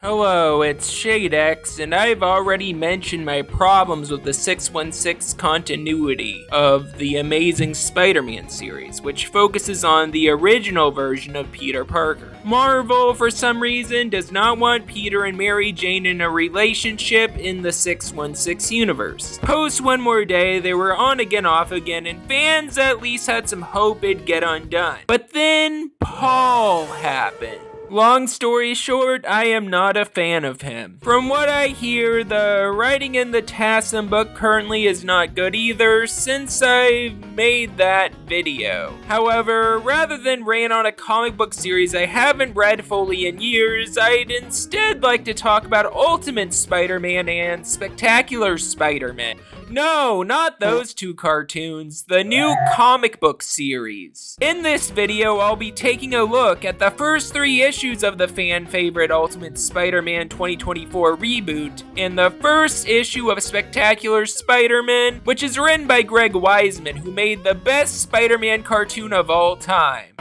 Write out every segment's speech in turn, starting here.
Hello, it's ShadeX, and I've already mentioned my problems with the 616 continuity of the Amazing Spider-Man series, which focuses on the original version of Peter Parker. Marvel, for some reason, does not want Peter and Mary Jane in a relationship in the 616 universe. Post One More Day, they were on again, off again, and fans at least had some hope it'd get undone. But then, Paul happened. Long story short, I am not a fan of him. From what I hear, the writing in the Tassim book currently is not good either, since I made that video. However, rather than rain on a comic book series I haven't read fully in years, I'd instead like to talk about Ultimate Spider-Man and Spectacular Spider-Man. No, not those two cartoons, the new comic book series. In this video, I'll be taking a look at the first 3 issues of the fan favorite Ultimate Spider-Man 2024 reboot, and the first issue of Spectacular Spider-Man, which is written by Greg Weisman, who made the best Spider-Man cartoon of all time.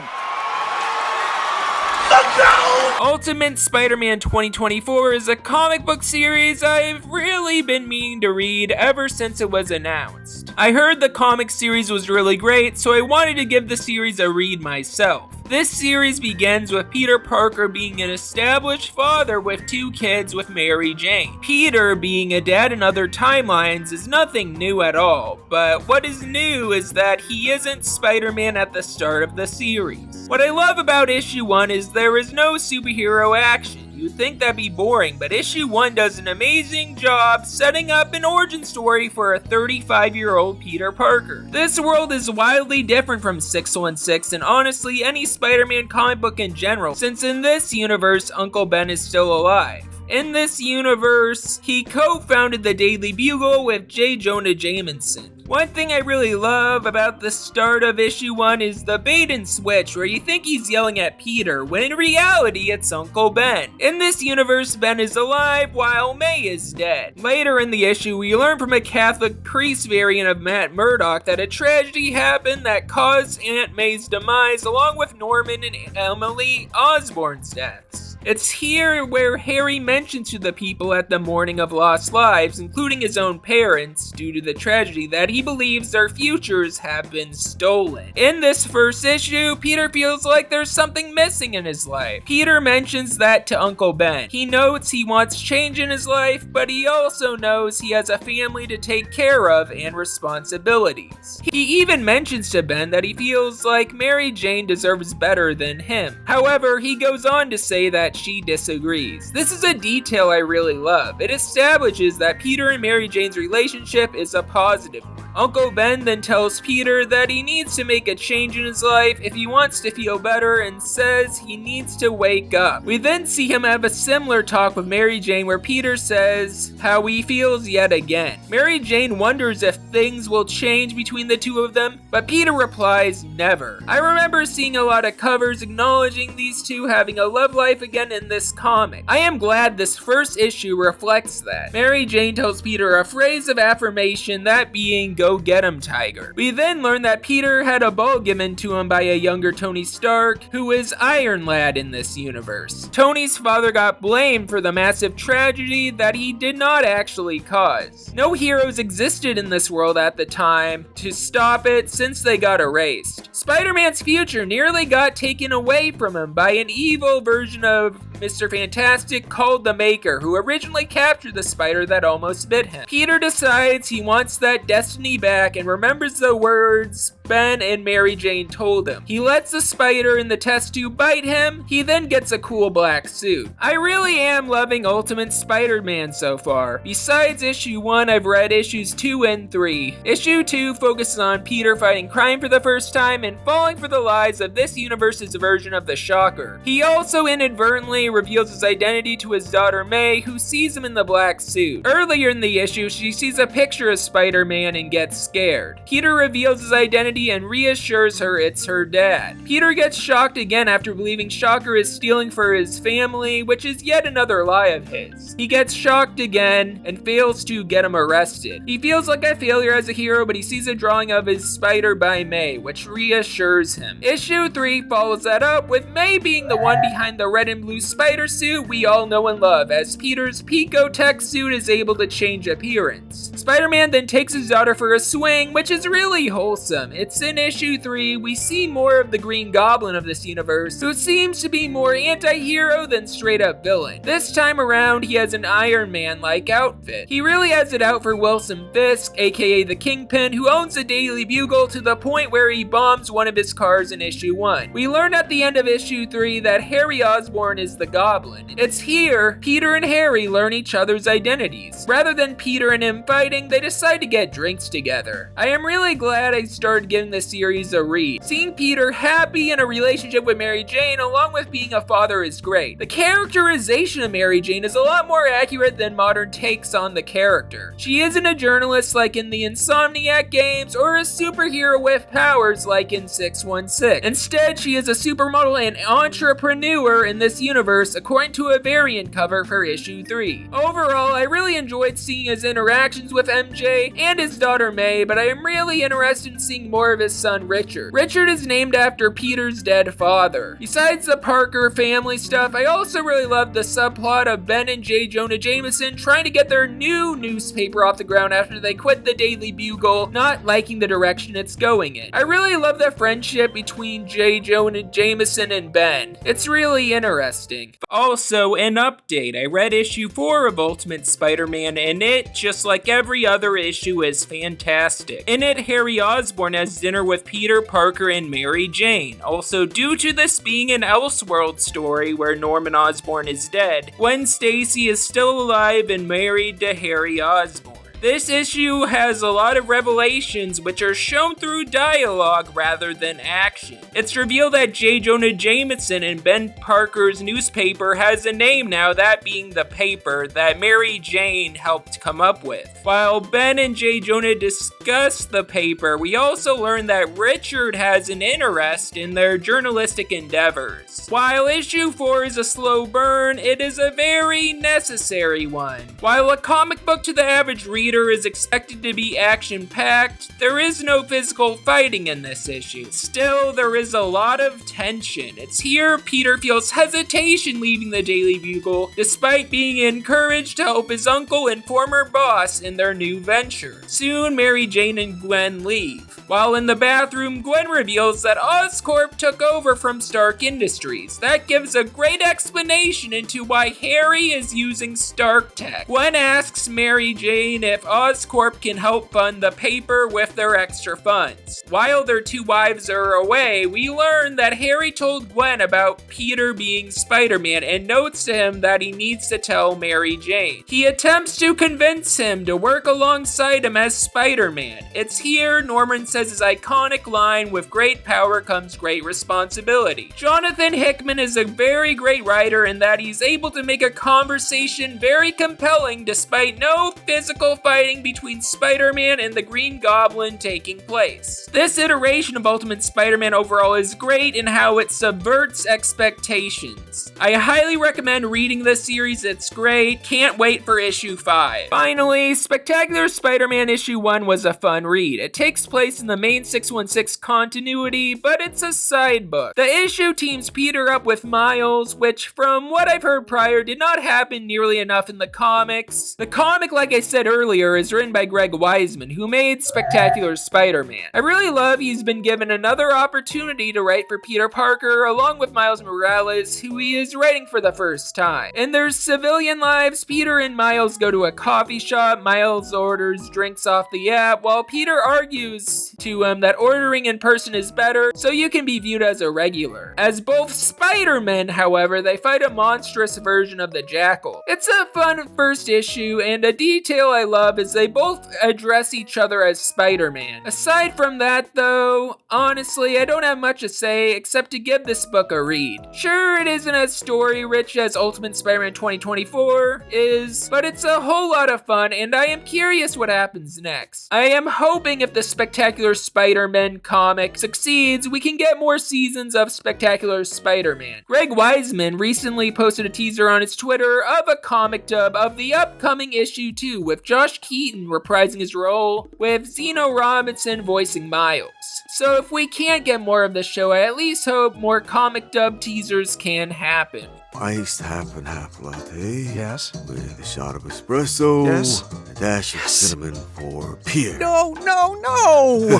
Ultimate Spider-Man 2024 is a comic book series I've really been meaning to read ever since it was announced. I heard the comic series was really great, so I wanted to give the series a read myself. This series begins with Peter Parker being an established father with 2 kids with Mary Jane. Peter being a dad in other timelines is nothing new at all, but what is new is that he isn't Spider-Man at the start of the series. What I love about issue 1 is there is no superhero action. You'd think that'd be boring, but issue 1 does an amazing job setting up an origin story for a 35-year-old Peter Parker. This world is wildly different from 616 and honestly any Spider-Man comic book in general, since in this universe Uncle Ben is still alive. In this universe, he co-founded the Daily Bugle with J. Jonah Jameson. One thing I really love about the start of issue 1 is the bait and switch where you think he's yelling at Peter when in reality it's Uncle Ben. In this universe, Ben is alive while May is dead. Later in the issue, we learn from a Catholic priest variant of Matt Murdock that a tragedy happened that caused Aunt May's demise along with Norman and Emily Osborn's deaths. It's here where Harry mentions to the people at the Mourning of Lost Lives, including his own parents, due to the tragedy, that he believes their futures have been stolen. In this first issue, Peter feels like there's something missing in his life. Peter mentions that to Uncle Ben. He notes he wants change in his life, but he also knows he has a family to take care of and responsibilities. He even mentions to Ben that he feels like Mary Jane deserves better than him. However, he goes on to say that she disagrees. This is a detail I really love. It establishes that Peter and Mary Jane's relationship is a positive one. Uncle Ben then tells Peter that he needs to make a change in his life if he wants to feel better and says he needs to wake up. We then see him have a similar talk with Mary Jane where Peter says how he feels yet again. Mary Jane wonders if things will change between the two of them, but Peter replies never. I remember seeing a lot of covers acknowledging these two having a love life again in this comic. I am glad this first issue reflects that. Mary Jane tells Peter a phrase of affirmation, that being "Go get him, Tiger." We then learn that Peter had a ball given to him by a younger Tony Stark, who is Iron Lad in this universe. Tony's father got blamed for the massive tragedy that he did not actually cause. No heroes existed in this world at the time to stop it since they got erased. Spider-Man's future nearly got taken away from him by an evil version of Mr. Fantastic called the Maker, who originally captured the spider that almost bit him. Peter decides he wants that destiny back and remembers the words Ben and Mary Jane told him. He lets the spider in the test tube bite him. He then gets a cool black suit. I really am loving Ultimate Spider-Man so far. Besides issue 1, I've read issues 2 and 3. Issue 2 focuses on Peter fighting crime for the first time and falling for the lies of this universe's version of the Shocker. He also inadvertently reveals his identity to his daughter May, who sees him in the black suit. Earlier in the issue, she sees a picture of Spider-Man and gets scared. Peter reveals his identity identity and reassures her it's her dad. Peter gets shocked again after believing Shocker is stealing for his family, which is yet another lie of his. He gets shocked again and fails to get him arrested. He feels like a failure as a hero, but he sees a drawing of his spider by May, which reassures him. Issue 3 follows that up with May being the one behind the red and blue spider suit we all know and love, as Peter's Pico-Tech suit is able to change appearance. Spider-Man then takes his daughter for a swing, which is really wholesome. It's in issue 3 we see more of the Green Goblin of this universe, who seems to be more anti-hero than straight up villain. This time around he has an Iron Man-like outfit. He really has it out for Wilson Fisk, aka the Kingpin, who owns the Daily Bugle to the point where he bombs one of his cars in issue 1. We learn at the end of issue 3 that Harry Osborn is the Goblin. It's here Peter and Harry learn each other's identities. Rather than Peter and him fighting, they decide to get drinks together. I am really glad I started giving this series a read. Seeing Peter happy in a relationship with Mary Jane along with being a father is great. The characterization of Mary Jane is a lot more accurate than modern takes on the character. She isn't a journalist like in the Insomniac games or a superhero with powers like in 616. Instead, she is a supermodel and entrepreneur in this universe according to a variant cover for issue 3. Overall, I really enjoyed seeing his interactions with MJ and his daughter May, but I am really interested in seeing more of his son Richard. Richard is named after Peter's dead father. Besides the Parker family stuff, I also really loved the subplot of Ben and J. Jonah Jameson trying to get their new newspaper off the ground after they quit the Daily Bugle, not liking the direction it's going in. I really love the friendship between J. Jonah Jameson and Ben. It's really interesting. Also, an update. I read issue 4 of Ultimate Spider-Man, and it, just like every other issue, is fantastic. In it, Harry Osborn has dinner with Peter Parker and Mary Jane. Also, due to this being an Elseworld story where Norman Osborn is dead, Gwen Stacy is still alive and married to Harry Osborn. This issue has a lot of revelations which are shown through dialogue rather than action. It's revealed that J. Jonah Jameson and Ben Parker's newspaper has a name now, that being the paper that Mary Jane helped come up with. While Ben and J. Jonah discuss the paper, we also learn that Richard has an interest in their journalistic endeavors. While issue 4 is a slow burn, it is a very necessary one. While a comic book to the average reader is expected to be action-packed, there is no physical fighting in this issue. Still, there is a lot of tension. It's here Peter feels hesitation leaving the Daily Bugle, despite being encouraged to help his uncle and former boss in their new venture. Soon, Mary Jane and Gwen leave. While in the bathroom, Gwen reveals that Oscorp took over from Stark Industries. That gives a great explanation into why Harry is using Stark Tech. Gwen asks Mary Jane if Oscorp can help fund the paper with their extra funds. While their two wives are away, we learn that Harry told Gwen about Peter being Spider-Man and notes to him that he needs to tell Mary Jane. He attempts to convince him to work alongside him as Spider-Man. It's here Norman says his iconic line, "With great power comes great responsibility." Jonathan Hickman is a very great writer in that he's able to make a conversation very compelling despite no physical fighting between Spider-Man and the Green Goblin taking place. This iteration of Ultimate Spider-Man overall is great in how it subverts expectations. I highly recommend reading this series, it's great. Can't wait for issue 5. Finally, Spectacular Spider-Man issue 1 was a fun read. It takes place in the main 616 continuity, but it's a side book. The issue teams Peter up with Miles, which from what I've heard prior did not happen nearly enough in the comics. The comic, like I said earlier, is written by Greg Weisman, who made Spectacular Spider-Man. I really love he's been given another opportunity to write for Peter Parker along with Miles Morales, who he is writing for the first time. In their civilian lives, Peter and Miles go to a coffee shop. Miles orders drinks off the app, while Peter argues to him that ordering in person is better, so you can be viewed as a regular. As both Spider-Men, however, they fight a monstrous version of the Jackal. It's a fun first issue, and a detail I love is they both address each other as Spider-Man. Aside from that though, honestly, I don't have much to say except to give this book a read. Sure, it isn't as story-rich as Ultimate Spider-Man 2024 is, but it's a whole lot of fun, and I am curious what happens next. I am hoping if the Spectacular Spectacular Spider-Man comic succeeds, we can get more seasons of Spectacular Spider-Man. Greg Weisman recently posted a teaser on his Twitter of a comic dub of the upcoming issue 2, with Josh Keaton reprising his role, with Zeno Robinson voicing Miles. So if we can't get more of the show, I at least hope more comic dub teasers can happen. Iced half and half latte. Yes. With a shot of espresso. Yes. And a dash of cinnamon for Pierre. No, no, no!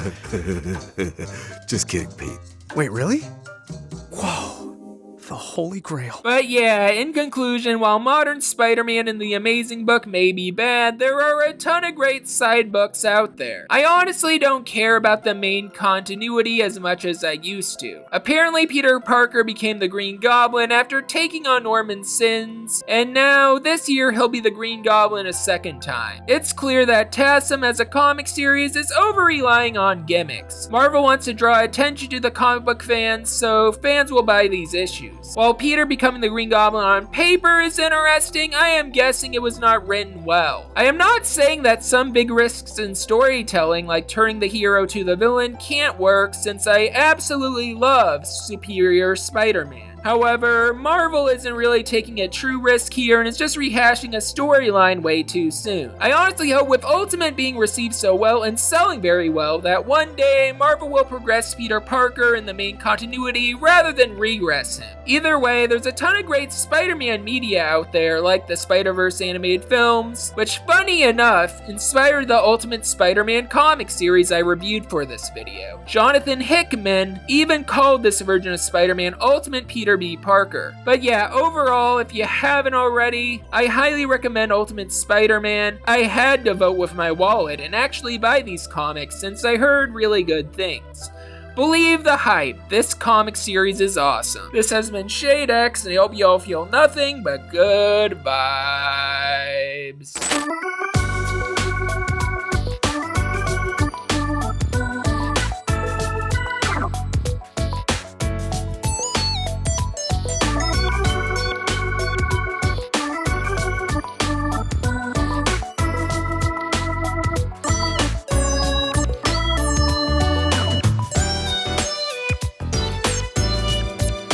Just kidding, Pete. Wait, really? Whoa. The Holy Grail. But yeah, in conclusion, while Modern Spider-Man and the Amazing Book may be bad, there are a ton of great side books out there. I honestly don't care about the main continuity as much as I used to. Apparently Peter Parker became the Green Goblin after taking on Norman's sins, and now this year he'll be the Green Goblin a second time. It's clear that TASM as a comic series is over-relying on gimmicks. Marvel wants to draw attention to the comic book fans, so fans will buy these issues. While Peter becoming the Green Goblin on paper is interesting, I am guessing it was not written well. I am not saying that some big risks in storytelling, like turning the hero to the villain, can't work, since I absolutely love Superior Spider-Man. However, Marvel isn't really taking a true risk here and is just rehashing a storyline way too soon. I honestly hope with Ultimate being received so well and selling very well that one day Marvel will progress Peter Parker in the main continuity rather than regress him. Either way, there's a ton of great Spider-Man media out there, like the Spider-Verse animated films, which funny enough inspired the Ultimate Spider-Man comic series I reviewed for this video. Jonathan Hickman even called this version of Spider-Man Ultimate Peter B. Parker. But yeah, overall, if you haven't already, I highly recommend Ultimate Spider-Man. I had to vote with my wallet and actually buy these comics since I heard really good things. Believe the hype, this comic series is awesome. This has been ShadeX, and I hope you all feel nothing but good vibes.